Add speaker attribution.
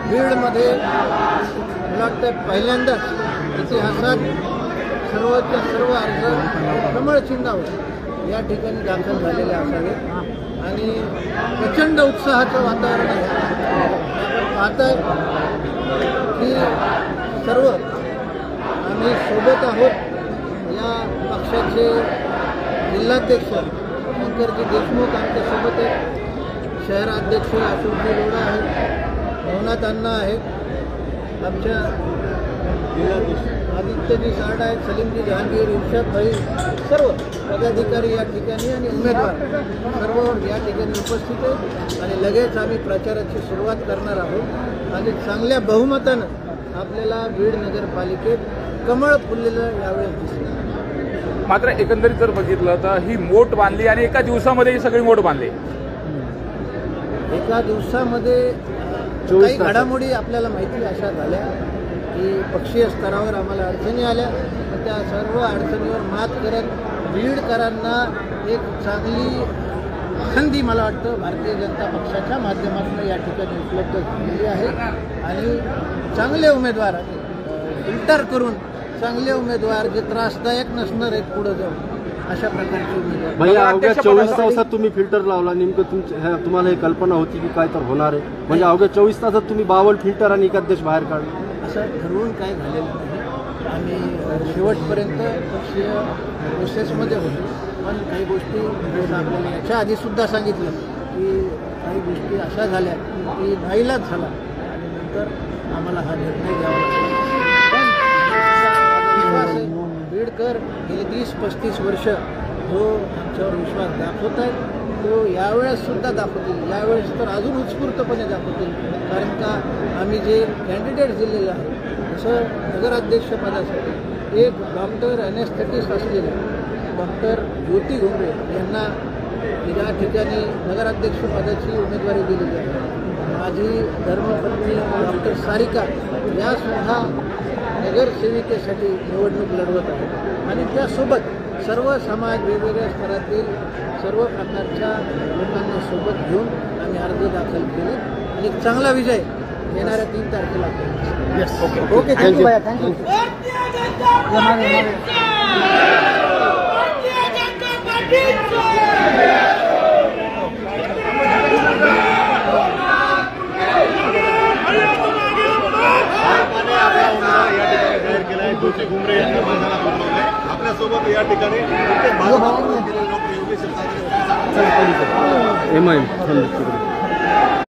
Speaker 1: बीडमध्ये मला वाटतं पहिल्यांदाच इतिहासात सर्वच्या सर्व अर्ज कमळ चिन्हावर या ठिकाणी दाखल झालेले असावेत आणि प्रचंड उत्साहाचं वातावरण आहे. आपण पाहताय की सर्व आम्ही सोबत आहोत. या पक्षाचे जिल्हाध्यक्ष शंकरजी देशमुख आमच्यासोबत आहेत, शहराध्यक्ष अशोकजी लोढा आहेत, भवनाथ अण्णा आहेत, आमच्या आदित्यजी साड आहेत, सलीमजी जहांगीर, इर्शाद भाई, सर्व पदाधिकारी या ठिकाणी आणि उमेदवार सर्व या ठिकाणी उपस्थित आहेत आणि लगेच आम्ही प्रचाराची सुरुवात करणार आहोत आणि चांगल्या बहुमतानं आपल्याला बीड नगरपालिकेत कमळ फुललेलं यावेळेस दिसलं.
Speaker 2: मात्र एकंदरीत जर बघितलं तर ही मोठ बांधली आणि एका दिवसामध्ये ही सगळी मोठ बांधली.
Speaker 1: एका दिवसामध्ये काही घडामोडी आपल्याला माहिती अशा झाल्या की पक्षीय स्तरावर आम्हाला अडचणी आल्या, पण त्या सर्व अडचणीवर मात करत बीडकरांना एक चांगली संधी मला वाटतं भारतीय जनता पक्षाच्या माध्यमातून या ठिकाणी उपलब्ध झालेली आहे आणि चांगले उमेदवार फिल्टर करून चांगले उमेदवार जे त्रासदायक नसणार आहेत पुढे जाऊन अशा प्रकारचे उमेदवार.
Speaker 3: भैया अवघ्या 24 तासात तुम्ही फिल्टर लावला, नेमकं तुम्हाला ही कल्पना होती की काय तर होणार आहे? म्हणजे अवघ्या 24 तासात तुम्ही 52 फिल्टर आणि एकाध्यक्ष बाहेर काढले.
Speaker 1: असं ठरवून काय झालेलं नाही. आम्ही शेवटपर्यंत पक्षीय प्रोसेसमध्ये होतो, पण काही गोष्टी आपल्याला याच्या आधीसुद्धा सांगितलं की काही गोष्टी अशा झाल्या की नाईलाज झाला आणि नंतर आम्हाला हा निर्णय घ्यावा लागला. बीडकर गेले 30-35 वर्ष जो आमच्यावर विश्वास दाखवत आहेत तो यावेळेस सुद्धा दाखवतील, यावेळेस तर अजून उत्स्फूर्तपणे दाखवतील. कारण का आम्ही जे कॅन्डिडेट दिलेलं आहे जसं नगराध्यक्षपदासाठी एक डॉक्टर ॲनेस्थेटिस्ट असलेले डॉक्टर ज्योती घुमरे यांना या ठिकाणी नगराध्यक्षपदाची उमेदवारी दिलेली आहे. माझी धर्मपत्नी डॉक्टर सारिका यासुद्धा नगरसेविकेसाठी निवडणूक लढवत आहे आणि त्यासोबत सर्व समाज वेगवेगळ्या स्तरातील सर्व प्रकारच्या लोकांना सोबत घेऊन आम्ही अर्ज दाखल केले आणि एक चांगला विजय येणाऱ्या 3 तारखेला.
Speaker 3: Okay thank you.
Speaker 4: थँक्यू.